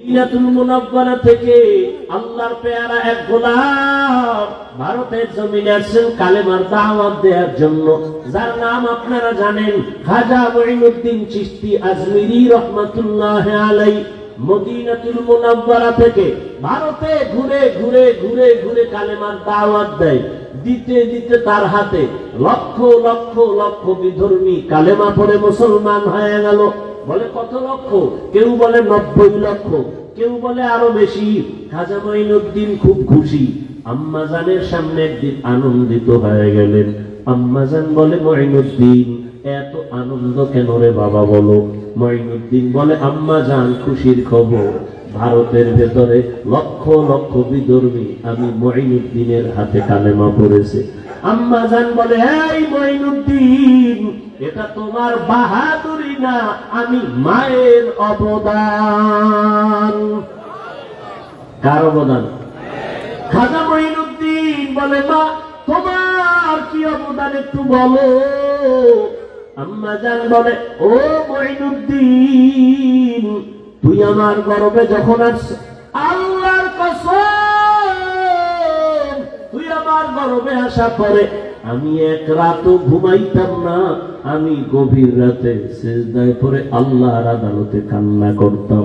মদিনাতুল মুনাওয়ারা থেকে আল্লাহর পেয়ারা এক গোলাম ভারতের জমিনে আসছেন কালেমার দাওয়াত দেওয়ার জন্য, যার নাম আপনারা জানেন, খাজা মঈনুদ্দিন চিশতি আজমিরি রহমাতুল্লাহ আলাইহি। মদিনাতুল মুনাওয়ারা থেকে ভারতে ঘুরে ঘুরে ঘুরে ঘুরে কালেমার দাওয়াত দেয়। দিতে দিতে তার হাতে লক্ষ লক্ষ লক্ষ বিধর্মী কালেমা পড়ে মুসলমান হয়ে গেল। বলে কত লক্ষ? কেউ বলে 90 লক্ষ, কেউ বলে আরো বেশি। খাজা মঈনুদ্দিন খুব খুশি। আম্মাজানের সামনে একদিন আনন্দিত হয়ে গেলেন। আম্মাজান বলে, মঈনুদ্দিন এত আনন্দ কেন রে বাবা বলো? মঈনুদ্দিন বলে, আম্মাজান খুশির খবর, ভারতের ভেতরে লক্ষ লক্ষ বিধর্মী আমি মঈনুদ্দিনের হাতে কালেমা পড়েছে। আম্মাজান বলে, এই মঈনুদ্দিন, এটা তোমার বাহাদুরি না, আমি মায়ের অবদান। কার অবদান? খাজা মঈনুদ্দিন বলে, মা তোমার কি অবদান একটু বলো। আম্মাজান বলে, ও মঈনুদ্দিন, তুই আমার গর্বে যখন আসছিস, আল্লাহর কসম, তুই আমার গর্বে আসা পরে আমি এক রাতও ঘুমাইতাম না। আমি গভীর রাতে সিজদায় পড়ে আল্লাহর আদালতে কান্না করতাম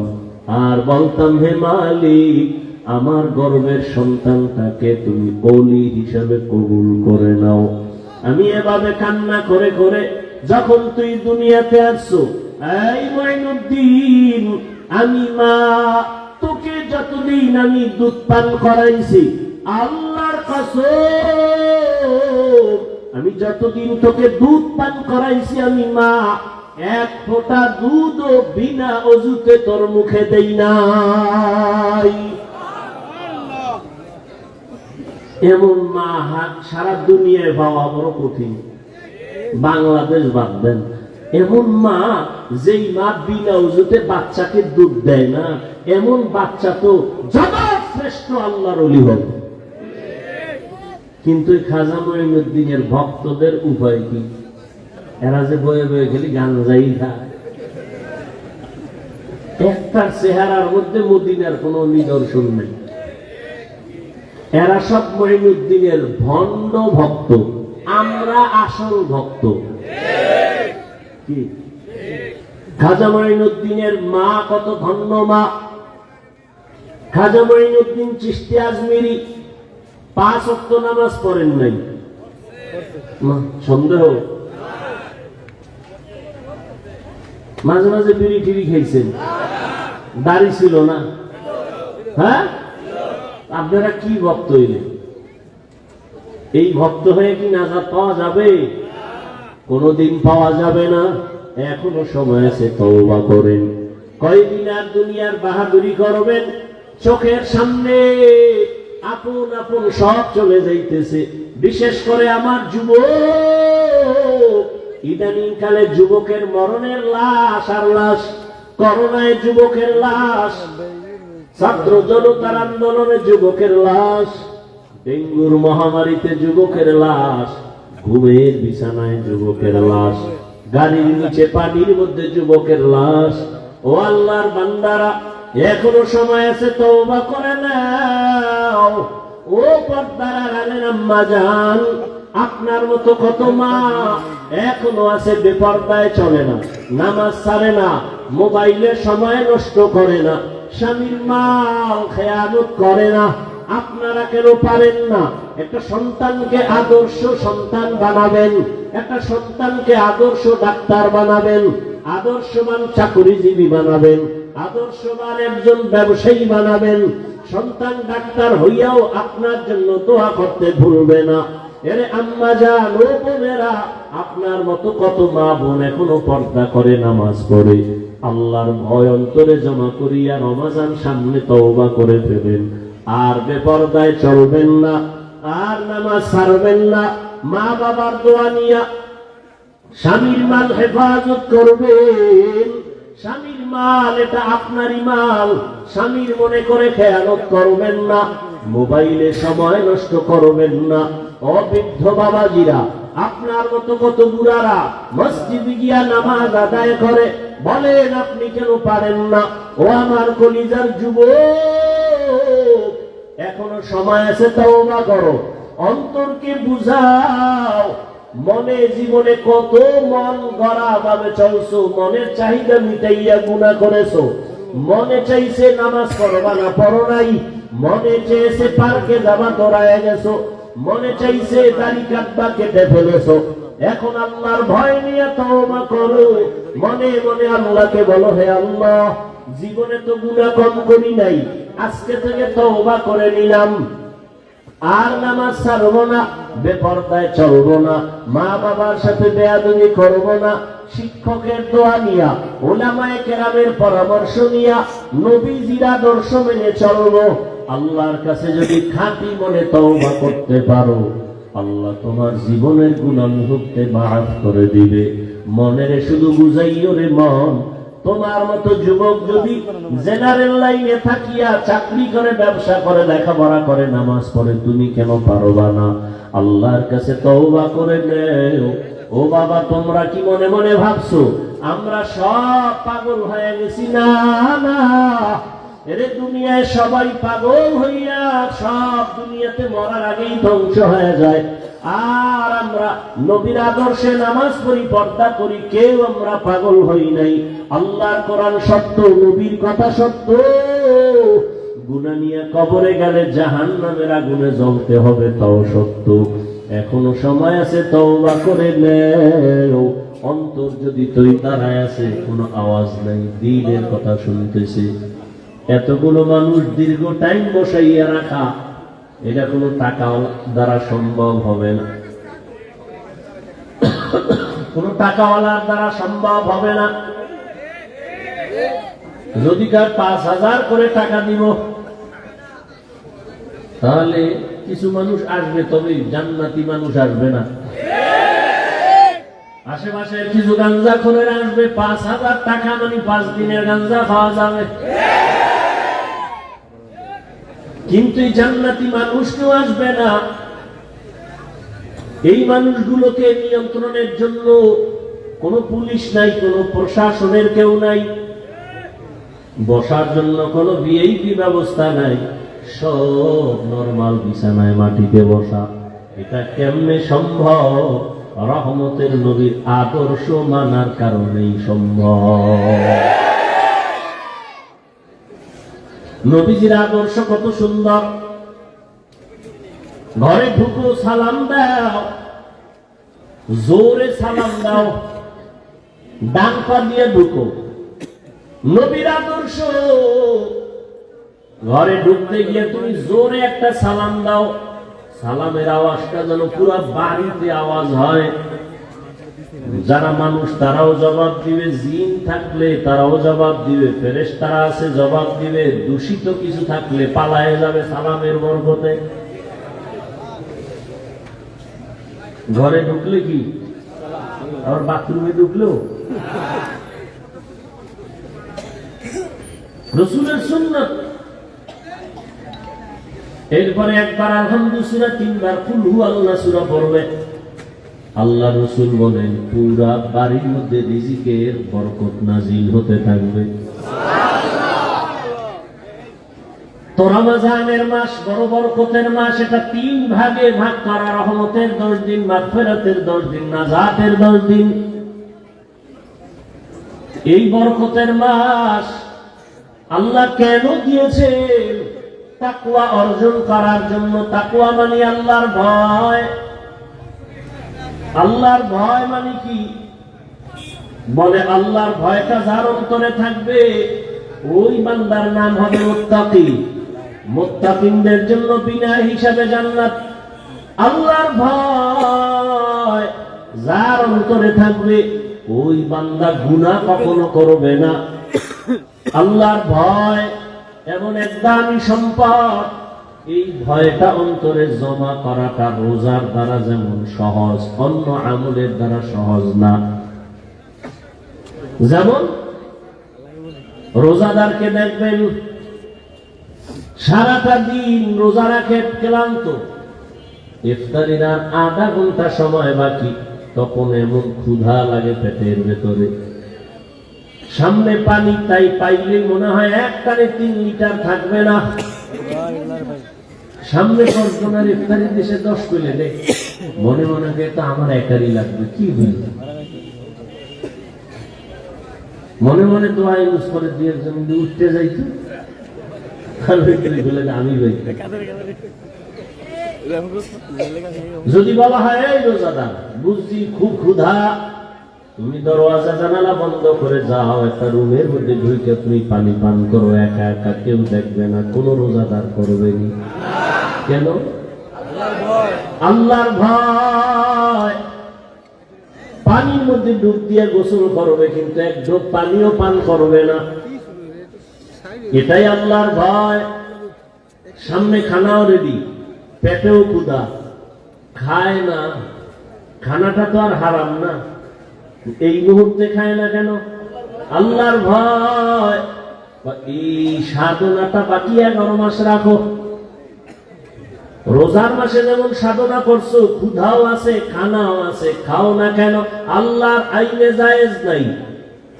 আর বলতাম, হে মালিক, আমার গর্বের সন্তানটাকে তুমি ওলি হিসাবে কবুল করে নাও। আমি এভাবে কান্না করে করে যখন তুই দুনিয়াতে আসছো, এই মঈনুদ্দিন, আমি মা তোকে যতদিন আমি দুধ পান করাইছি, আল্লাহর কসম, আমি যতদিন তোকে দুধ পান করাইছি, আমি মা এক ফোঁটা দুধও বিনা অজুতে তোর মুখে দেই নাই। এমন মা সারা দুনিয়ায় পাওয়া বড় কঠিন। বাংলাদেশ বাদ দেন, এমন মা যেই মা বিনা অজুতে বাচ্চাকে দুধ দেয় না, এমন বাচ্চা তো জগৎ শ্রেষ্ঠ আল্লাহর ওলি হবে। কিন্তু খাজা মঈনুদ্দিনের ভক্তদের উপায় কি? এরা যে বয়ে বয়ে গেলি গাঞ্জাই খায়। একটার চেহারার মধ্যে মদিনার কোন নিদর্শন নেই। এরা সব মঈনুদ্দিনের ভণ্ড ভক্ত, আমরা আসল ভক্ত। কি খাজা মঈনুদ্দিনের মা কত ধন্য মা! খাজা মঈনুদ্দিন চিশতি আজমিরি 5 ওয়াক্ত নামাজ পড়েন নাই। সন্দেহ? মাঝে মাঝে বিড়ি টিড়ি খেয়েছেন, দাড়ি ছিল না। হ্যাঁ, আপনারা কি ভক্ত হইলেন? এই ভক্ত হয়ে কি নাজাত পাওয়া যাবে? কোনদিন পাওয়া যাবে না। এখনো সময় আছে, তওবা করেন। কয়দিন আর দুনিয়ার বাহাদুরি করবেন? চোখের সামনে আপন আপন সব চলে যাইতেছে। বিশেষ করে আমার যুবক, ইদানিং কালে যুবকের মরণের লাশ আর লাশ, করোনায় যুবকের লাশ, ছাত্র জনতার আন্দোলনে যুবকের লাশ, ডেঙ্গুর মহামারীতে যুবকের লাশ, ঘুমের বিছানায় যুবকের লাশ, গাড়ির নিচে পানির মধ্যে যুবকের লাশ। ও আল্লাহর বান্দারা, এখনো সময় আছে, তওবা করে নাও। ও পর্দার আড়ালের আম্মা জান, আপনার মতো কত মা এখনো আছে বেপরদায় চলে না, নামাজ ছাড়ে না, মোবাইলে সময় নষ্ট করে না, স্বামীর মাল খেয়ানত করে না। আপনারা কেন পারেন না? একটা সন্তানকে আদর্শ সন্তান বানাবেন, একটা সন্তানকে আদর্শ ডাক্তার বানাবেন, আদর্শবান চাকরিজীবী বানাবেন, আদর্শবান একজন ব্যবসায়ী বানাবেন। সন্তান ডাক্তার হইয়াও আপনার জন্য দোয়া করতে ভুলবে না। এরে আম্মা জান, ও বোনেরা, আপনার মতো কত মা বোন এখনো পর্দা করে নামাজ পড়ে, আল্লাহর ভয় অন্তরে জমা করিয়া রমজান সামনে তওবা করে ফেলেন। আর বেপরদায় চলবেন না, আর নামাজ ছাড়বেন না। মা বাবার দোয়া নিয়া স্বামীর মাল হেফাজত করবেন। স্বামীর মাল এটা আপনারই মাল, স্বামীর মনে করে খেয়ানত করবেন না। মোবাইলে সময় নষ্ট করবেন না। অবৃদ্ধ বাবাজিরা, আপনার মতো কত বুড়ারা মসজিদে গিয়া নামাজ আদায় করে, বলেন আপনি কেন পারেন না? ও আমার কলিজার যুবক, এখনো সময় আছে, তওবা করো, অন্তরকে বুঝাও। মনে জীবনে কত মন গড়া ভাবে চলছো, মনের চাহিদা মিটাইয়া গুনাহ করেছো। মনে চাইছে নামাজ পড়বা না, পড়ো নাই। মনে চেয়েছে পার্কে যাবা, দৌড়ায় গেছো। মনে চাইছে দাড়ি কাটবা, কেটে ফেলেছো। এখন আল্লাহর ভয় নিয়ে তওবা করো। মনে মনে আল্লাহকে বলো, হে আল্লাহ, জীবনে তো গুনাহ কম করি নাই, আজকে থেকে তওবা করে নিলাম। আর নামাজ ছাড়বো না, বেপরদায় চলবো না, মা বাবার সাথে বেয়াদবি করবো না, শিক্ষকের দোয়া নিয়া, উলামায়ে কেরামের পরামর্শ নিয়া, নবীজির আদর্শ মেনে চলবো। আল্লাহর কাছে যদি খাঁটি মনে তওবা করতে পারো, আল্লাহ তোমার জীবনের গুনাহ মুহূর্তে মাফ করে দিবে। মনের শুধু বুঝাইও রে মন, তোমার মতো যুবক যদি জেনারেল লাইনে থাকিয়া চাকরি করে, ব্যবসা করে, লেখাপড়া করে, নামাজ পড়ে, তুমি কেন পারবা না? আল্লাহর কাছে তওবা করে নেও। ও বাবা, তোমরা কি মনে মনে ভাবছো আমরা সব পাগল হয়ে গেছি? না না, এরে দুনিয়ায় সবাই পাগল হইয়া সব দুনিয়াতে মরার আগেই ধ্বংস হয়ে যায়। আর আমরা নবীর আদর্শে নামাজ পড়ি, পর্দা করি, কেউ আমরা পাগল হই নাই। আল্লাহর কোরআন সত্য, নবীর কথা সত্য। গুনাহ নিয়ে কবরে গেলে জাহান্নামের আগুনে জ্বলতে হবে, তাও সত্য। এখনো সময় আছে, তওবা করে নেও। অন্তর যদি তুই দাঁড়ায় আছে, কোনো আওয়াজ নাই, দিনের কথা শুনতেছে। এতগুলো মানুষ দীর্ঘ টাইম বসাইয়া রাখা, এটা কোনো টাকা দ্বারা সম্ভব হবে না, কোনো টাকাওয়ালার দ্বারা সম্ভব হবে না। যদি কার ৫,০০০ করে টাকা দিব, তাহলে কিছু মানুষ আসবে, তবে জান্নাতি মানুষ আসবে না। আশেপাশে কিছু গাঞ্জাখোরের আসবে, ৫,০০০ টাকা মানে ৫ দিনের গাঞ্জা খাওয়া যাবে। কিন্তু এই জান্নাতি মানুষ কেউ আসবে না। এই মানুষগুলোকে নিয়ন্ত্রণের জন্য কোনো পুলিশ নাই, কোনো প্রশাসনের কেউ নাই, বসার জন্য কোনো ভিআইপি ব্যবস্থা নাই, সব নরমাল বিছানায় মাটিতে বসা। এটা কেমনে সম্ভব? রহমতের নবীর আদর্শ মানার কারণেই সম্ভব। নবীজির আদর্শ কত সুন্দর। ঘরে ঢুকো, সালাম দাও, জোরে সালাম দাও, ডান পা দিয়ে ঢুকো। নবীর আদর্শ। ঘরে ঢুকতে গিয়ে তুমি জোরে একটা সালাম দাও, সালামের আওয়াজটা যেন পুরো বাড়িতে আওয়াজ হয়। যারা মানুষ তারাও জবাব দিবে, জিন থাকলে তারাও জবাব দিবে, ফেরেশতারা আছে জবাব দিবে, দূষিত কিছু থাকলে পালায়ে যাবে সালামের বরকতে। ঘরে ঢুকলে কি, আর বাথরুমে ঢুকলেও রাসূলের সুন্নাত। এরপরে একবার আলহামদু সূরা, 3 বার কুল হু আল্লাহ সূরা পড়বে। আল্লাহ রাসূল বলেন, পুরা বাড়ির মধ্যে রিজিকের বরকত নাজিল হতে থাকবে। তো রমজানের মাস বড় বরকতের মাস। এটা 3 ভাগে ভাগ করা, রহমতের 10 দিন, মাগফিরাতের 10 দিন, নাজাতের 10 দিন। এই বরকতের মাস আল্লাহ কেন দিয়েছেন? তাকওয়া অর্জন করার জন্য। তাকওয়া মানে আল্লাহর ভয়। আল্লাহর ভয় মানে কি? বলে আল্লাহর ভয়টা যার অন্তরে থাকবে, ওই বান্দার নাম হবে মুত্তাকি। মুত্তাকিনদের জন্য বিনা হিসাবে জান্নাত। আল্লাহর ভয় যার অন্তরে থাকবে, ওই বান্দা গুনাহ কখনো করবে না। আল্লাহর ভয় এমন এক দামি সম্পদ, এই ভয়টা অন্তরে জমা করাটা রোজার দ্বারা যেমন সহজ, অন্য আমলের দ্বারা সহজ না। যেমন রোজাদারকে দেখবেন সারাটা দিন রোজা রাখে, ক্লান্ত, ইফতারির আর আধা ঘন্টা সময় বাকি, তখন এমন ক্ষুধা লাগে পেটের ভেতরে, সামনে পানি, তাই পাইলেই মনে হয় এক টানে 3 লিটার থাকবে না। সামনে পর্যটনের ইফতারির দেশে 10 পেলে দেখ, মনে মনে তো আমার একারই লাগবে, কি হইল? মনে মনে দোয়া ইউজ করে দিয়ে যদি উঠতে যাইতো আমি যদি বলা হয় এই রোজাদার বুঝছি খুব ক্ষুধা, তুমি দরওয়াজা জানালা বন্ধ করে যাও, একটা রুমের মধ্যে ঢুকে তুমি পানি পান করো, একা একা, কেউ দেখবে না, কোন রোজাদার করবে না। কেন? আল্লাহর ভয়। পানির মধ্যে ডুব দিয়ে গোসল করবে, কিন্তু এক ঢোক পানিও পান করবে না, এটাই আল্লাহর ভয়। সামনে খানাও রেডি, পেটেও ক্ষুধা, খায় না, খানাটা তো আর হারাম না, এই মুহূর্তে খায় না কেন? আল্লাহর ভয়। এই সাধনাটা বাকি 11 মাস রাখো। রোজার মাসে যেমন সাধনা করছো, ক্ষুধাও আছে, খানাও আছে, খাও না কেন? আল্লাহর আইনে জায়েজ নাই,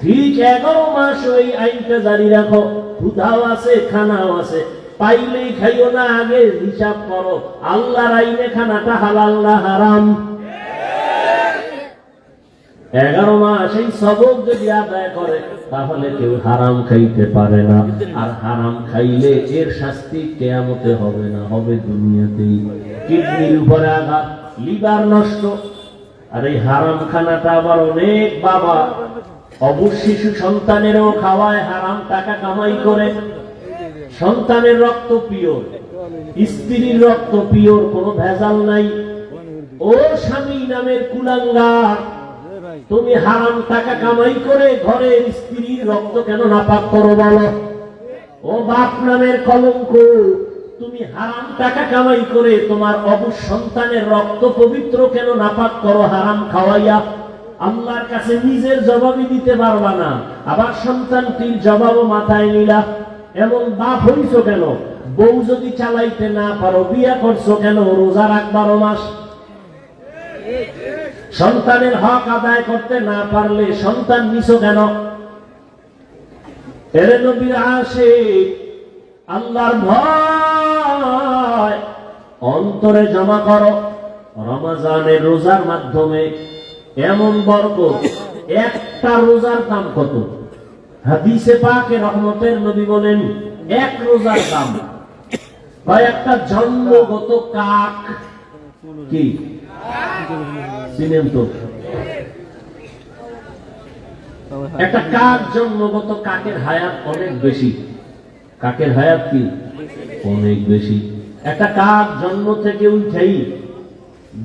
ঠিক 11 মাস ওই আইনটা জারি রাখো। ক্ষুধাও আছে, খানাও আছে, পাইলেই খাইও না, আগে হিসাব করো আল্লাহর আইনে খানাটা হালাল না হারাম। 11 মাস এই সবক যদি আদায় করে, তাহলে কেউ হারাম খাইতে পারে না। আর হারাম খাইলে এর শাস্তি কিয়ামতে হবে না, হবে দুনিয়াতেই। কিডনির উপরে আঘাত, লিভার নষ্ট। আর এই হারাম খানাটা আবার অনেক বাবা অবুঝ শিশু সন্তানেরও খাওয়ায়, হারাম টাকা কামাই করে। সন্তানের রক্ত পিওর, স্ত্রীর রক্ত পিওর, কোনো ভেজাল নাই। ও স্বামী নামের কুলাঙ্গার, তুমি হারাম টাকা কামাই করে ঘরের স্ত্রীর রক্ত কেন নাপাক করো বলো? ও বাপ নামের কলঙ্ক, তুমি হারাম টাকা কামাই করে তোমার অবুঝ সন্তানের রক্ত পবিত্র কেন নাপাক করো হারাম খাওয়াইয়া? আল্লাহর কাছে নিজের জবাবই দিতে পারবা না, আবার সন্তানটির জবাবও মাথায় নিলা। এমন বাপ হইছ কেন? বউ যদি চালাইতে না পারো, বিয়া করছো কেন? রোজা রাখ 12 মাস। সন্তানের হক আদায় করতে না পারলে সন্তান নিছো কেন? এর নবীর আশিক, আল্লাহর ভয় অন্তরে জমা করো। রমজানের রোজার মাধ্যমে এমন বরকত, একটা রোজার দাম কত? হাদিসে পাকে রহমতের নবী বলেন, এক রোজার দাম একটা জন্মগত কাক। কি চিনেন তো? একটা কাক, জন্মগত কাকের হায়াত অনেক বেশি। কাকের হায়াত কি অনেক বেশি। একটা কাক জন্ম থেকে উঠেই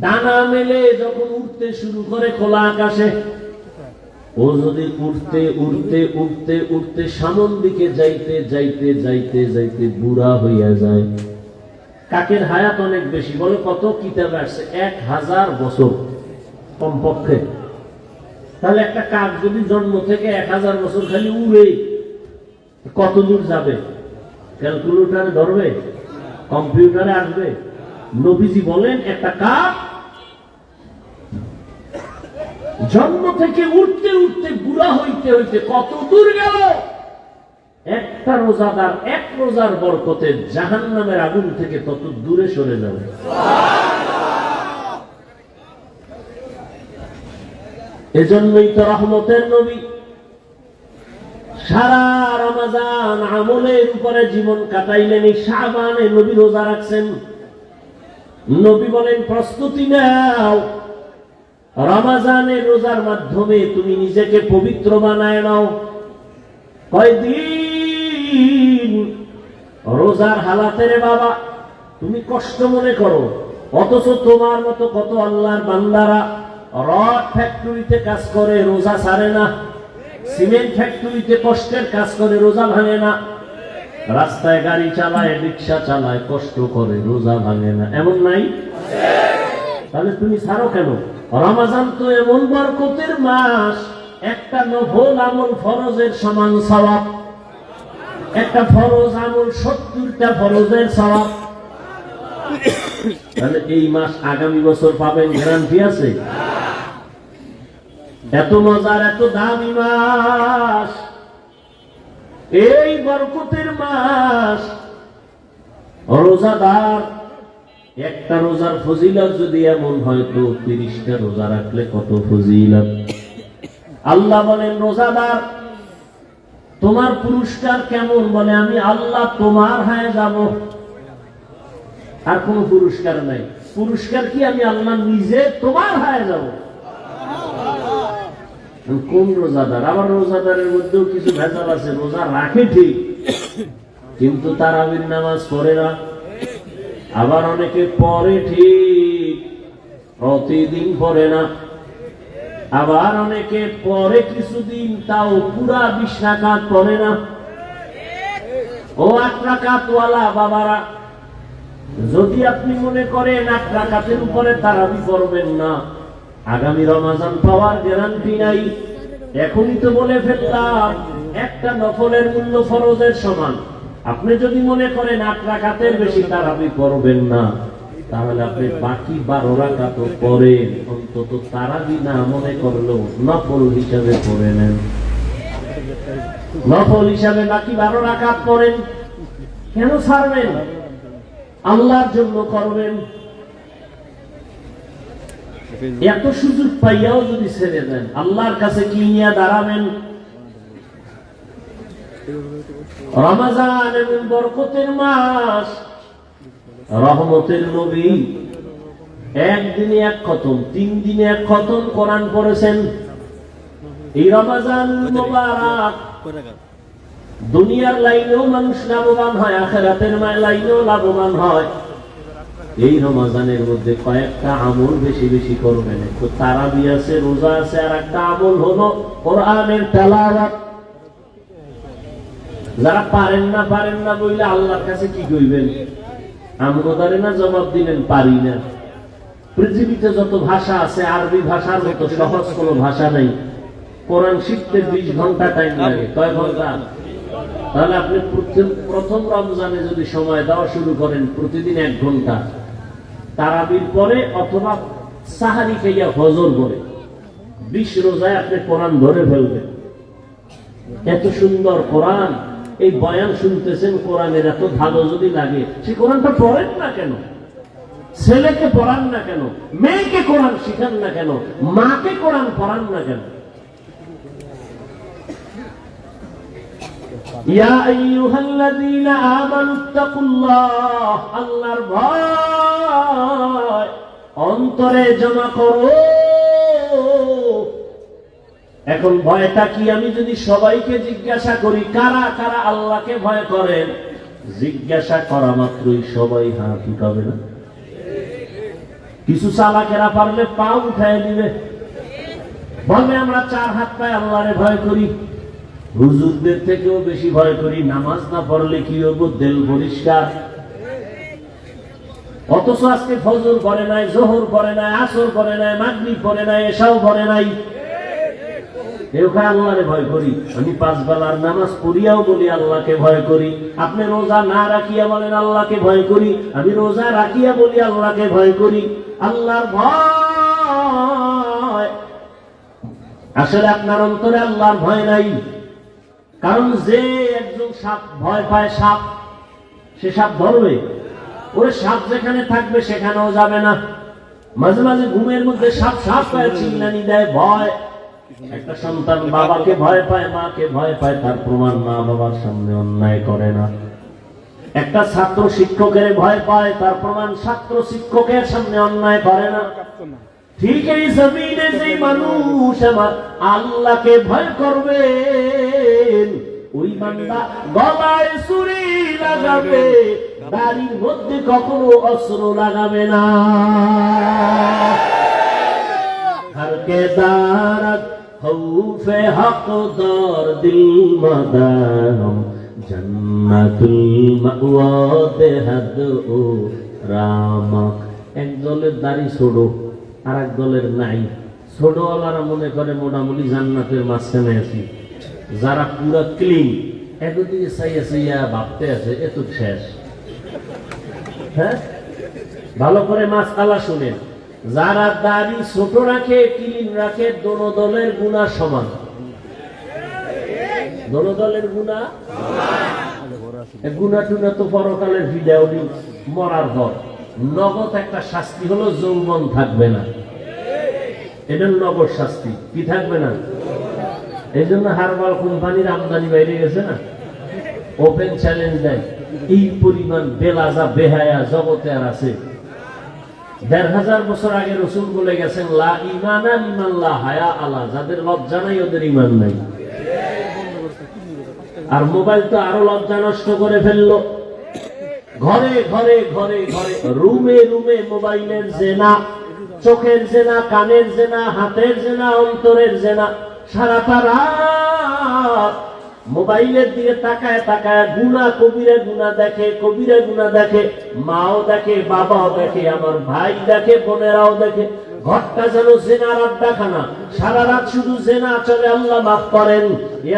ডানা মেলে যখন উঠতে শুরু করে খোলা আকাশে, ও যদি উঠতে উঠতে উঠতে উঠতে সামন দিকে যাইতে যাইতে যাইতে যাইতে বুড়া হইয়া যায়, কাকের হায়াত অনেক বেশি। বলে কত? কিতাবে আসছে 1000 বছর কমপক্ষে। তাহলে একটা কাক যদি জন্ম থেকে 1000 বছর খালি উড়ে, কত দূর যাবে? ক্যালকুলেটরে ধরবে? কম্পিউটারে আসবে? নবীজি বলেন, একটা কাক জন্ম থেকে উঠতে উঠতে বুড়া হইতে হইতে কত দূর গেল? একটা রোজাদার এক রোজার বরকতে জাহান্নামের আগুন থেকে তত দূরে সরে যাবে। এজন্যই তো রহমতের নবী সারা রমজান আমলের উপরে জীবন কাটাইলেন। এই শাবানে নবী রোজা রাখছেন। নবী বলেন, প্রস্তুতি নাও, রমজানের রোজার মাধ্যমে তুমি নিজেকে পবিত্র বানায় নাও। কয়দিন রোজার হালাতে রে বাবা তুমি কষ্ট মনে করো, অথচ তোমার মতো কত আল্লাহর বান্দারা রড ফ্যাক্টরিতে কাজ করে, রোজা ছাড়ে না। সিমেন্ট ফ্যাক্টরিতে কষ্টের কাজ করে, রোজা ভাঙে না। রাস্তায় গাড়ি চালায়, রিক্সা চালায়, কষ্ট করে, রোজা ভাঙে না। এমন নাই? তাহলে তুমি ছাড়ো কেন? রমজান তো এমন বরকতের মাস, একটা নফল আমল ফরজের সমান সওয়াব। একটা ফরজ আমল 70টা ফরজের সওয়াব। তাহলে এই মাস আগামী বছর পাবেন, গ্যারান্টি আছে? এত মজার, এত দামি মাস, এই বরকতের মাস, রোজাদার একটা রোজার ফজিলত যদি এমন হয় তো 30টা রোজা রাখলে কত ফজিলত। আল্লাহ বলেন রোজাদার তোমার পুরস্কার কেমন? বলে আমি আল্লাহ তোমার হয়ে যাব, আর কোন পুরস্কার নাই। পুরস্কার কি? আমি আল্লাহ নিজে তোমার হয়ে যাব। কোন রোজাদার? আবার রোজাদারের মধ্যেও কিছু ভেজাল আছে। রোজা রাখে ঠিক, কিন্তু তারাবির নামাজ পড়ে না। আবার অনেকে পড়ে ঠিক, প্রতিদিন পড়ে না। আবার অনেকে পড়ে কিছুদিন, তাও পুরা 20 রাকাত পড়ে না। ও 8 রাকাতওয়ালা বাবারা, যদি আপনি মনে করেন 8 রাকাতের উপরে তারাবি পড়বেন না, আগামী রমাজান পাওয়ার গ্যারান্টি নাই। এখনই তো বলে ফেললাম একটা নফলের মূল্য ফরজের সমান। আপনি যদি মনে করেন 8 রাকাতের বেশি তারাবি পড়বেন না, তাহলে আপনি বাকি 12 রাকাত পড়েন, অন্তত তারাবি না মনে করলেও নফল হিসাবে পড়ে নেন। নফল হিসাবে বাকি 12 রাকাত পড়েন। কেন ছাড়বেন? আল্লাহর জন্য করবেন। এত সুযোগ পাইয়াও যদি ছেড়ে দেন, আল্লাহর কাছে কি নিয়ে দাঁড়াবেন? রমজান এবং বরকতের মাস, রহমতের নবী একদিনে 1 খতম, 3 দিনে 1 খতম কোরআন পড়েছেন। এই রমজানুল মুবারক দুনিয়ার লাইনেও মানুষ লাভবান হয়, আখিরাতের লাইনেও লাভবান হয়। এই রমজানের মধ্যে কয়েকটা আমল বেশি বেশি করবেন। তো তারাবি আছে, রোজা আছে, আর একটা আমল হলো কোরআনের তেলাওয়াত। যারা পারেন না বইলে আল্লাহর কাছে কি কইবেন? আমগোদারে না জবাব দিলেন পারি না। পৃথিবীতে যত ভাষা আছে, আরবি ভাষার মতো সহজ কোনো ভাষা নাই। কোরআন শিখতে 20 ঘন্টা টাইম লাগে। কয় ঘন্টা? তাহলে আপনি প্রথম রমজানে যদি সময় দেওয়া শুরু করেন প্রতিদিন 1 ঘন্টা, তারাবির পরে অথবা সাহারি খাইয়া ফজর পরে 20 রোজায় আপনি কোরআন ধরে ফেলবেন। এত সুন্দর কোরআন, এই বয়ান শুনতেছেন কোরআনের, এত ভালো যদি লাগে সে কোরআনটা পড়েন না কেন? ছেলেকে পড়ান না কেন? মেয়েকে কোরআন শিখান না কেন? মাকে কোরআন পড়ান না কেন? ইয়া আইয়ুহাল্লাযীনা আমানুত্তাকুল্লাহ, আল্লাহর ভয় অন্তরে জমা করো। এখন ভয়টা কি? আমি যদি সবাইকে জিজ্ঞাসা করি কারা কারা আল্লাহকে ভয় করেন, জিজ্ঞাসা করা মাত্রই সবাই হাত উঠাবে না? কিছু চালাকেরা পারলে পা উঠায় দিবে, বলবে আমরা 4 হাত পায়ে আল্লাহরে ভয় করি, হুজুরদের থেকেও বেশি ভয় করি, নামাজ না পড়লে কি হবো, দিল পরিষ্কার। অথচ আজকে ফজর পড়ে নাই, জোহর পড়ে নাই, আসর পড়ে নাই, মাগরিব পড়ে নাই, এশাও পড়ে নাই। আল্লাহরে ভয় করি। আমি 5 বেলার নামাজ পড়িয়াও বলি আল্লাহকে ভয় করি। আপনি রোজা না রাখিয়া বলেন আল্লাহকে ভয় করি। আমি রোজা রাখিয়া বলি আল্লাহকে ভয় করি। আল্লাহর ভয়, আসলে আপনার অন্তরে আল্লাহর ভয় নাই। কারণ যে একজন সাপ ভয় পায়, সাপ, সে সাপ ধরবে? ওরে সাপ যেখানে থাকবে সেখানেও যাবে না। মাঝে মাঝে ঘুমের মধ্যে সাপ সাপ পায় চিল্লানি দেয়, ভয়। একটা সন্তান বাবাকে ভয় পায়, মাকে ভয় পায়, তার প্রমাণ মা বাবার সামনে অন্যায় করে না। একটা ছাত্র শিক্ষকের ভয় পায়, তার প্রমাণ ছাত্র শিক্ষকের সামনে অন্যায় করে না। ঠিক এই জমিনে যে মানুষ আমার আল্লাহকে ভয় করবে, ওই বান্দা গলায় ছুরি লাগাবে, দাড়ির মধ্যে কখনো অস্ত্র লাগাবে না। হরকে দারত খৌফে হক দর দিল মাদাম, জান্নাতুল মাওয়া দেহাদ ও রামক। এক দলের দাড়ি ছোট, আর এক দলের নাই। ছোটওয়ালারা মনে করে মোটামুটি জান্নাতের মাঝখানে আছি। যারা পুরো ক্লিন, একদিকে চাইয়া ভাবতে আছে এত শেষ। হ্যাঁ, ভালো করে মাসআলা শুনেন। যারা দাড়ি ছোট রাখে, ক্লিন রাখে, দোনো দলের গুনাহ সমান। দোনো দলের গুণা গুণা টুনা তো পরকালের ভিডিও মরার ঘর। নগদ একটা শাস্তি হলো যৌবন থাকবে না, এটা নগদ শাস্তি। কি থাকবে না? এই জন্য হারবাল কোম্পানির আমদানি বাইরে গেছে না, ওপেন চ্যালেঞ্জ দেয়। এই পরিমাণ বেলাজা বেহায়া জগতে আর আছে? ১,৫০০ বছর আগে রসুল বলে গেছেন, লা ঈমানা লিমান লা হায়া আলা, যাদের লজ্জা নাই ওদের ঈমান নাই। আর মোবাইল তো আরো লজ্জা নষ্ট করে ফেললো। ঘরে ঘরে ঘরে ঘরে রুমে রুমে মোবাইলের জেনা, চোখের জেনা, কানের জেনা, হাতের জেনা, অন্তরের জেনা। সারাটা রাত মোবাইলের দিকে তাকায় তাকায় গুনাহ, কবিরা গুনাহ দেখে, কবিরা গুনাহ দেখে। মাও দেখে, বাবাও দেখে, আমার ভাই দেখে, বোনেরাও দেখে। ঘরটা যেন জেনার আড্ডাখানা, সারা রাত শুধু জেনা চলে। আল্লাহ মাফ করেন,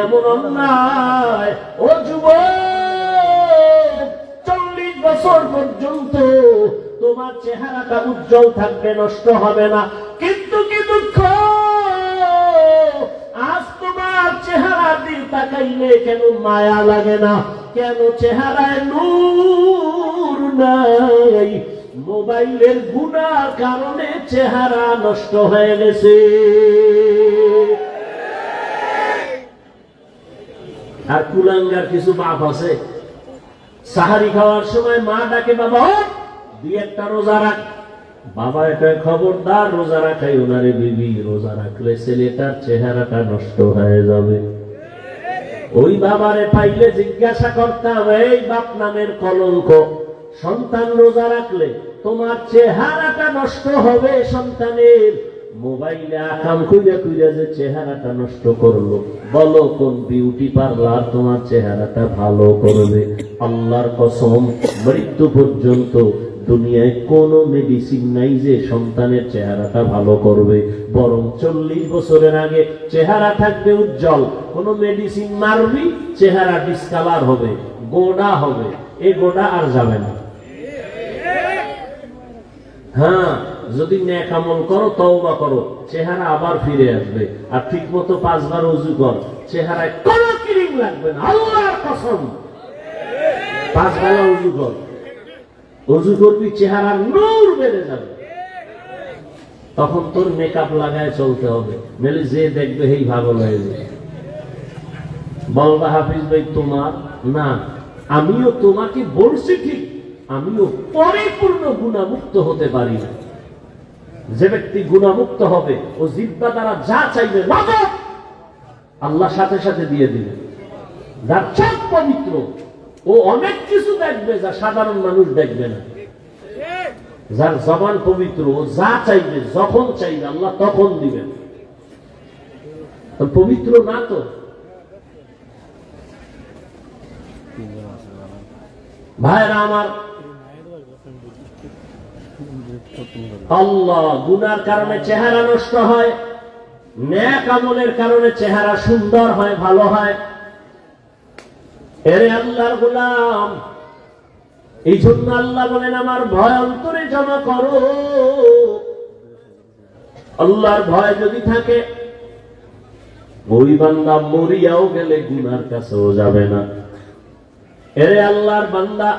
এমন অন্যায়। ও যুবক, 40 বছর পর্যন্ত তোমার চেহারাটা উজ্জ্বল থাকবে, নষ্ট হবে না। কিন্তু কি দুঃখ, আজ তোমার চেহারার দিকে তাকাইলে কেন মায়া লাগে না? কেন চেহারায় নূর নাই? মোবাইলের গুনার কারণে চেহারা নষ্ট হয়ে গেছে। আর কুলাঙ্গার কিছু বাপ আছে, সাহারি খাওয়ার সময় মা ডাকে, বাবা দুই একটা রোজা রাখ। বাবা এটা খবরদার, রোজা রাখাই ওনারে বিবি, রোজা রাখলে ছেলেটার চেহারাটা নষ্ট হয়ে যাবে। ওই বাবারে পাইলে জিজ্ঞাসা করতাম, এই বাপ নামের কলঙ্ক, সন্তান রোজা রাখলে তোমার চেহারাটা নষ্ট হবে সন্তানের। মোবাইলে আকাম কইরা কইরা যে চেহারাটা নষ্ট করলো, বলো কোন বিউটি পার্লার তোমার চেহারাটা ভালো করবে? আল্লাহর কসম, মৃত্যু পর্যন্ত দুনিয়ায় কোনো মেডিসিন নাই যে সন্তানের চেহারাটা ভালো করবে। বরং 40 বছরের আগে চেহারা থাকবে উজ্জ্বল। কোন মেডিসিন মারবি, চেহারা ডিসকালার হবে, গোড়া হবে। এই গোড়া আর যাবে না। হ্যাঁ, যদি নেক আমল করো, তওবা করো, চেহারা আবার ফিরে আসবে। আর ঠিক মতো 5 বার ওযু কর, চেহারায় কোনো ক্রিম লাগবে না। আল্লাহর কসম, 5 বেলা ওযু কর, ওযু করবি, চেহারার নূর বেড়ে যাবে। তখন তোর মেকআপ লাগায় চলতে হবে, নাহলে যে দেখবে এই ভাগল হয়ে যাবে। বলবা হাফিজ ভাই তোমার না, আমিও তোমাকে বলছি ঠিক, আমিও পরিপূর্ণ গুণামুক্ত হতে পারি না। যে ব্যক্তি গুণামুক্ত হবে, ও জিহ্বা দ্বারা যা চাইবে নগদ আল্লাহ সাথে সাথে দিয়ে দিবে। যার চোখ পবিত্র, ও অনেক কিছু দেখবে যা সাধারণ মানুষ দেখবে না। যার জবান পবিত্র, ও যা চাইবে যখন চাইবে আল্লাহ তখন দিবেন। পবিত্র না তো ভাইরা আমার, আল্লাহ গুনার কারণে চেহারা নষ্ট হয়, নেক আমলের কারণে চেহারা সুন্দর হয়, ভালো হয়। এরে আল্লাহর গোলাম, এই জন্য আল্লাহ বলেন আমার ভয় অন্তরে জমা করো। আল্লাহর ভয় যদি থাকে, ওই বান্দা মরিয়াও গেলে গুনার কাছেও যাবে না। এরে আল্লাহর বান্দা,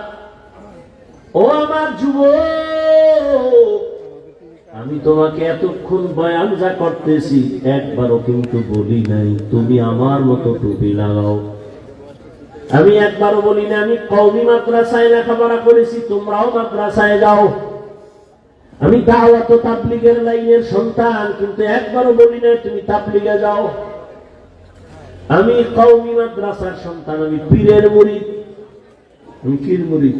ও আমার যুবক, আমি তোমাকে এতক্ষণ বয়ান যা করতেছি একবারও কিন্তু বলি নাই তুমি আমার মতো টুপি লাগাও। আমি একবারও বলি না আমি কওমি মাদ্রাসায় লেখাপড়া করেছি, তোমরাও মাদ্রাসায় যাও। আমি দাওয়াত ও তাবলীগের লাইনের সন্তান, কিন্তু একবারও বলি না তুমি তাবলীগে যাও। আমি কওমি মাদ্রাসার সন্তান, আমি পীরের মুরিদ। আমি কির মুরিদ?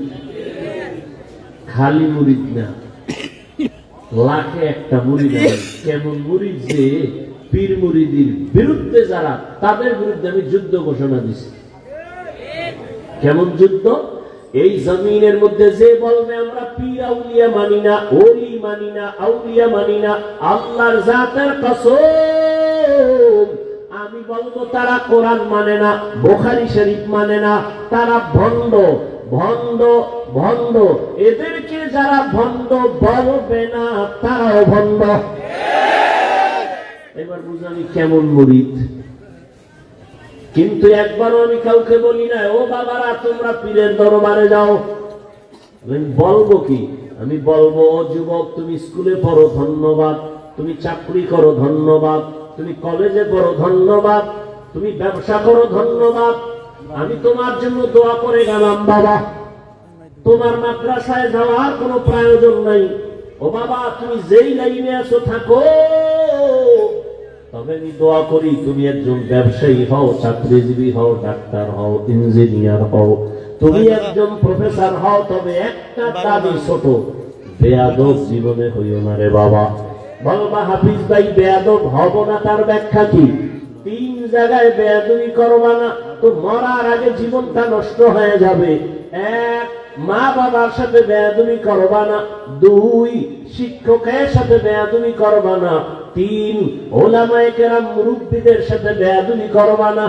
খালি মুরিদ না, লাখে একটা মুরিদ। কেমন মুরিদ যে পীর মুরিদির বিরুদ্ধে যারা, তাদের বিরুদ্ধে আমি যুদ্ধ ঘোষণা দিছি। কেমন যুদ্ধ? এই জমিনের মধ্যে যে বলবে আমরা পীর আউলিয়া মানি না, ওলি মানি না, আউলিয়া মানি না, আল্লাহর জাতের কসম আমি বলবো তারা কোরআন মানে না, বুখারী শরীফ মানে না, তারা ভণ্ড ভণ্ড ভণ্ড। এদেরকে যারা ভণ্ড বলবে না তারাও ভণ্ড। এবার বুঝানি কেমন মুরিদ, কিন্তু একবারও আমি কাউকে বলি না ও বাবারা তোমরা পীরের দরবারে যাও। আমি বলবো কি? আমি বলবো যুবক তুমি স্কুলে পড়ো ধন্যবাদ, তুমি চাকরি করো ধন্যবাদ, তুমি কলেজে পড়ো ধন্যবাদ, তুমি ব্যবসা করো ধন্যবাদ, আমি তোমার জন্য দোয়া করে গেলাম বাবা। তোমার মাদ্রাসায় যাওয়ার কোনো প্রয়োজন নাই। ও বাবা তুমি যেই লাইনে আছো থাকো, তবে আমি দোয়া করি তুমি একজন ব্যবসায়ী হও, চাকরিজীবী হও, ডাক্তার হও, ইঞ্জিনিয়ার হও, তুমি একজন প্রফেসর হও, তবে একটা দাবি ছোট, বেয়াদব জীবনে হইও না রে বাবা। বলবা হাফিজ ভাই বেয়াদব হব না, তার ব্যাখ্যা কি? 3 জায়গায় বেয়াদবি করবা না তো মরার আগে জীবনটা নষ্ট হয়ে যাবে। 1 মা বাবার সাথে বেয়াদবি করবা না, 2 শিক্ষকের সাথে বেয়াদবি করবা না, 3 ওলামায়ে কেরাম মুরব্বিদের সাথে বেয়াদবি করবা না।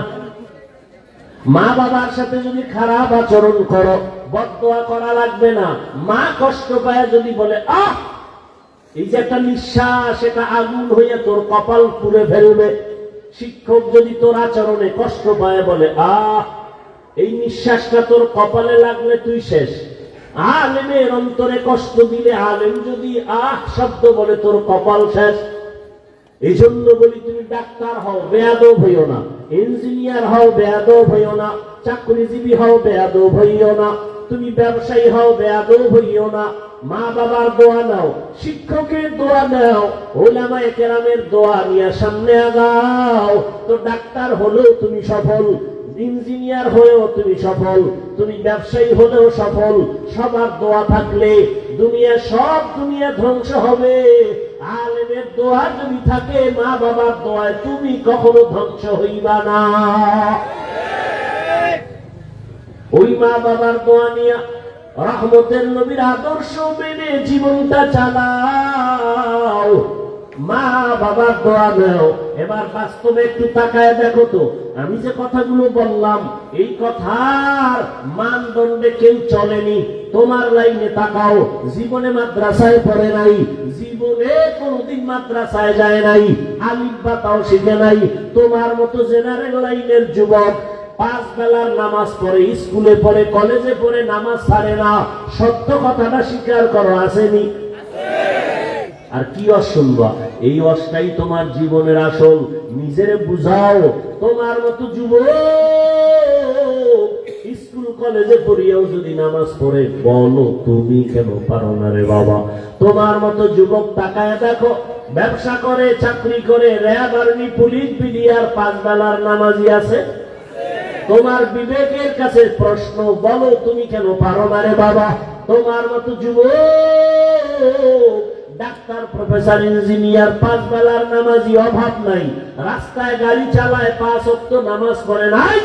মা বাবার সাথে যদি খারাপ আচরণ করো বদদোয়া করা লাগবে না। মা কষ্ট পায় যদি বলে আহ, এই যে একটা নিঃশ্বাস এটা আগুন হয়ে তোর কপাল পুড়ে ফেলবে। শিক্ষক যদি তোর আচরণে কষ্ট পায় বলে আহ, এই নিঃশ্বাসটা তোর কপালে লাগলে তুই শেষ। আলেমের অন্তরে কষ্ট দিলে, আলেম যদি আহ শব্দ বলে তোর কপাল শেষ। এই জন্য বলি তুমি ডাক্তার হও বেয়াদব হইও না, ইঞ্জিনিয়ার হও বেয়াদব হইও না, চাকরিজীবী হও বেয়াদব হইও না, তুমি ব্যবসায়ী হও বেয়াদব হইও না। মা বাবার দোয়া নাও, শিক্ষকের দোয়া নাও, ওলামায়ে কেরামের দোয়া নিয়ে সামনে আগাও। তো ডাক্তার হলেও তুমি সফল, ইঞ্জিনিয়ার হয়েও তুমি সফল, তুমি ব্যবসায়ী হলেও সফল। সবার দোয়া থাকলে দুনিয়া ধ্বংস হবে। আলেমের দোয়া যদি থাকে, মা বাবার দোয়ায় তুমি কখনো ধ্বংস হইবা না। ওই মা বাবার দোয়া নিয়ে রহমতের নবীর আদর্শ মেনে জীবনটা চালাও। মা বাবার দোয়া নাও। এবার বাস্তবে একটু তাকায় দেখো তো, আমি যে কথাগুলো বললাম এই কথার মানদণ্ডে কেউ চলেনি। তোমার লাইনে তাকাও, জীবনে মাদ্রাসায় পড়ে নাই, জীবনে কোনদিন মাদ্রাসায় যায় নাই, আলিফ বা তাও শিখে নাই। তোমার মতো জেনারেল লাইনের যুবক 5 বেলার নামাজ পড়ে, স্কুলে পড়ে, কলেজে পড়ে, নামাজ ছাড়ে না। সত্য কথাটা স্বীকার করো, আসেনি? আর কি অস শুনবা? এই অসটাই তোমার জীবনের আসল। নিজেরে বুঝাও। তোমার মতো যুবক স্কুল কলেজে পড়িয়াও যদি নামাজ পড়ে, বলো তুমি কেন পারো না রে বাবা? তোমার মতো যুবক তাকায় দেখো, ব্যবসা করে, চাকরি করে, র্যাব, আর্মি, পুলিশ, বিডিআর, 5 বেলার নামাজি আছে। তোমার বিবেকের কাছে প্রশ্ন, বলো তুমি কেন পারো না রে বাবা? তোমার মতো যুবক ডাক্তার, প্রফেসর, ইঞ্জিনিয়ার, 5 বেলার নামাজি অভাব নাই, রাস্তায় গাড়ি চালায়, 5 ওয়াক্ত নামাজ পড়ে নাই,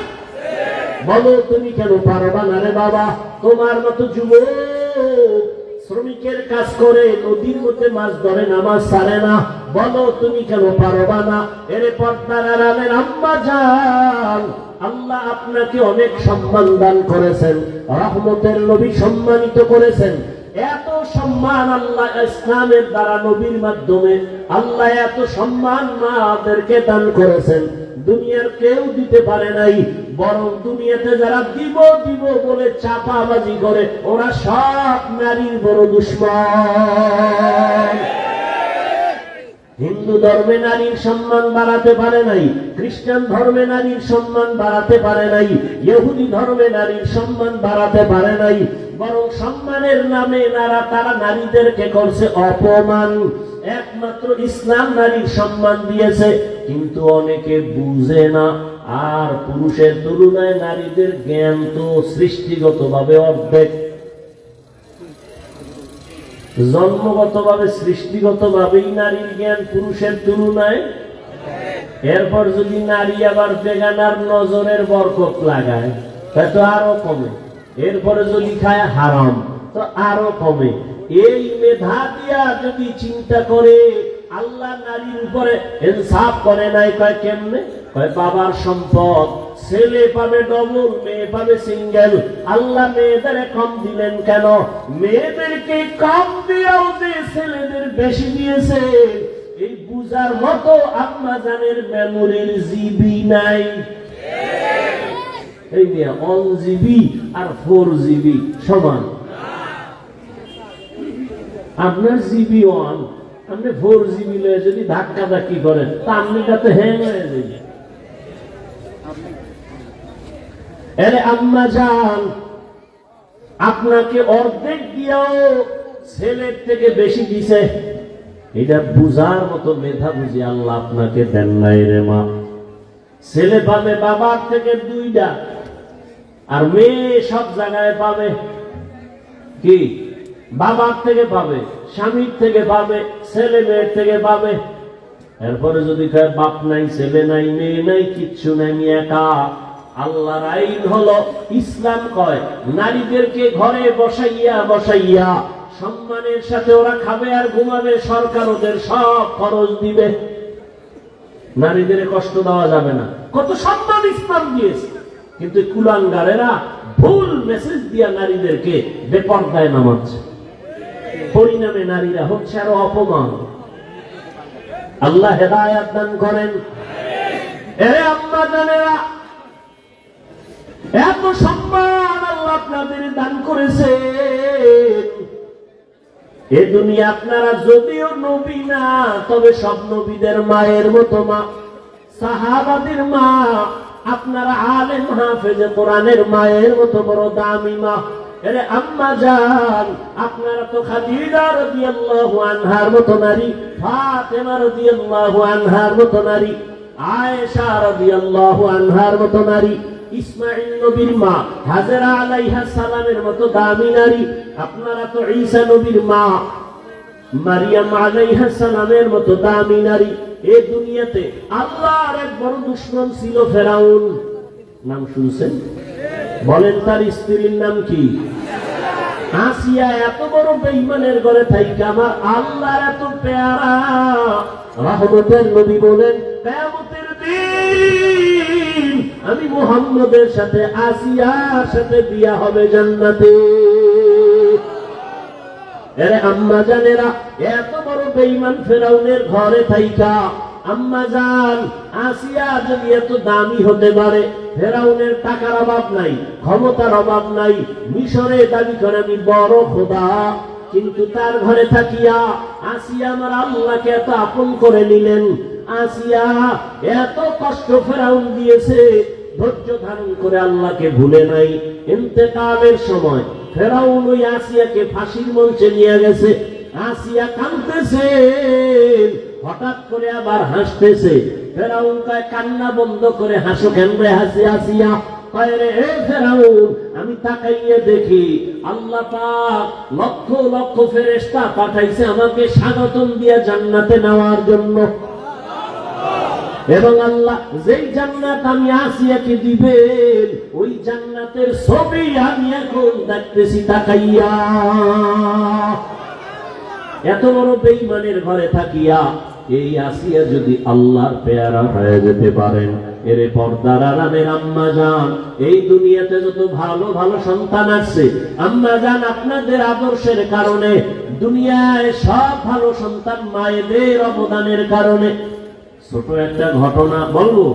বলো তুমি কেন পারবা না রে বাবা? তোমার মতো যুবক শ্রমিকের কাজ করে, নদীর মধ্যে মাছ ধরে, নামাজ ছাড়ে না, বলো তুমি কেন পারবা না? এর পর্দার আড়ালের আম্মা জান, আল্লাহ আপনাকে অনেক সম্মান দান করেছেন, রহমতের নবী সম্মানিত করেছেন। এত সম্মান আল্লাহ ইসলামের দ্বারা, নবীর মাধ্যমে আল্লাহ এত সম্মান মাদেরকে দান করেছেন, দুনিয়ার কেউ দিতে পারে নাই। বরং দুনিয়াতে যারা দিব দিব বলে চাপাবাজি করে, ওরা সব নারীর বড় দুশমন। হিন্দু ধর্মে নারীর সম্মান বাড়াতে পারে নাই, খ্রিস্টান ধর্মে নারীর সম্মান বাড়াতে পারে নাই, ইহুদি ধর্মে নারীর সম্মান বাড়াতে পারে নাই। বরং সম্মানের নামে তারা নারীদেরকে করছে অপমান। একমাত্র ইসলাম নারীর সম্মান দিয়েছে, কিন্তু অনেকে বুঝে না। আর পুরুষের তুলনায় নারীদের জ্ঞান তো সৃষ্টিগতভাবে অর্ধেক, জন্মগতভাবে সৃষ্টিগতভাবেই নারীর জ্ঞান পুরুষের তুলনায়। এরপর যদি নারী আবার বেগানার নজরের বরকত লাগায় তো আরো কমে। এরপরে যদি খায় হারাম তো আরো কমে। এই মেধা দিয়া যদি চিন্তা করে, আল্লাহ নারীর উপরে ইনসাফ করে নাই। কয় কেমনে? কয় বাবার সম্পদ, ছেলে পাবে ডবল, মেয়ে পাবে সিঙ্গেল। আল্লাহ মেয়েদের কম দিলেন কেন? মেয়েদেরকে কম দিয়েও যে ছেলেদের বেশি দিয়েছে, এই বুঝার মতো আম্মা জানের মেমোরির জিবি নাই। এই নিয়ে 1 GB আর 4 GB সমান। আপনার জিবি 1, আপনি 4 GB লয়ে যদি ধাক্কা ধাক্কি করেন তা আপনি কাছে হ্যাং হয়ে যাবে। আরে আম্মা জান, আপনাকে অর্ধেক দিয়েও ছেলের থেকে বেশি দিছে, এটা বুঝার মতো মেধা বুঝি আল্লাহ আপনাকে দেন নাই রে মা। ছেলে পাবে বাবার থেকে 2টা, আর মেয়ে সব জায়গায় পাবে কি? বাবার থেকে পাবে, স্বামীর থেকে পাবে, ছেলে মেয়ের থেকে পাবে। এরপরে যদি কয় বাপ নাই, ছেলে নাই, মেয়ে নাই, কিচ্ছু নাই, একা, আল্লাহর আইন হলো, ইসলাম কয় নারীদেরকে ঘরে বসাইয়া বসাইয়া সম্মানের সাথে ওরা খাবে আর ঘুমাবে, সরকার ওদের সব খরচ দিবে। নারীদের কষ্ট দেওয়া যাবে না, কত সম্মান ইসলাম দিয়েছে। কিন্তু কুলাঙ্গারেরা ভুল মেসেজ দিয়া নারীদেরকে বেপরদায় নামাচ্ছে, পরিণামে নারীরা হচ্ছে আরো অপমান। আল্লাহ হেদায়েত দান করেন। এরে আম্মা জানেরা, এত সম্মান আল্লাহ আপনাদের দান করেছে। এ দুনিয়া আপনারা যদিও নবী না, তবে সব নবীদের মায়ের মতো মা, সাহাবাদের মা, আপনারা আলেম হাফেজে কোরআনের মায়ের মতো বড় দামি মা। আরে আম্মা জান, আপনারা তো খাদিজা রাদিয়াল্লাহু আনহার মতো নারী, ফাতেমা রাদিয়াল্লাহু আনহার মতো নারী, আয়েশা রাদিয়াল্লাহু আনহার মতো নারী, ইসমাঈল নবীর মা হাজেরা আলাইহিস সালামের মতো দামি নারী। আপনারা তো ঈসা নবীর মা মারিয়াম আলাইহিস সালামের মতো দামি নারী। এই দুনিয়াতে আল্লাহর এক বড় দুশমন ছিল ফেরাউন, নাম শুনছেন? বলেন তার স্ত্রীর নাম কি? আসিয়া। এত বড় বেঈমানের ঘরে থাইকা আমার আল্লাহর এত পেয়ারা রহমতের নবী বলেন, কিয়ামতের দিন আমি মুহাম্মদের সাথে আসিয়ার সাথে বিয়া হবে জান্নাতে। এরে আম্মা জানেরা, এত বড় বেঈমান ফেরাউনের ঘরে থাইকা আম্মা জান আসিয়া যদি এত দামি হতে পারে, ফেরাউনের টাকার অভাব নাই, ক্ষমতার অভাব নাই, মিশরে দাবি করে আমি বড় খোদা, কিন্তু তার ঘরে থাকিয়া আসিয়া আমার আল্লাহকে এত আপন করে নিলেন। আসিয়া এত কষ্ট ফেরাউন দিয়েছে, ধৈর্য ধারণ করে আল্লাহকে ভুলে নাই। ইন্তেকালের সময় ফেরাউন ওই আসিয়াকে ফাঁসির মঞ্চে নিয়ে গেছে। আসিয়া কাঁদতেছে, হঠাৎ করে আবার হাসতেছে। ফেরাউন কয়, কান্না বন্ধ করে হাসো কেন রে আসিয়া? কয় রে হে ফেরাউন, আমি তাকাইয়ে দেখি আল্লাহ পাক লক্ষ লক্ষ ফেরেশতা পাঠাইছে আমাকে স্বাগতম দিয়া জান্নাতে নেওয়ার জন্য। এবং আল্লাহ যেই জান্নাত আমি আসিয়াকে দিবেন, ওই জান্নাতের ছবি আমি এখন দেখতেছি তাকাইয়া। এত বড় বেঈমানের ঘরে থাকিয়া এই আসিয়া যদি আল্লাহর পেয়ারা হয়ে যেতে পারেন, এরে পর্দার আড়ালের আম্মা জান, এই দুনিয়াতে যত ভালো ভালো সন্তান আছে আম্মা জান, আপনাদের আদর্শের কারণে দুনিয়ায় সব ভালো সন্তান মায়েদের অবদানের কারণে। ছোট একটা ঘটনা বলবো।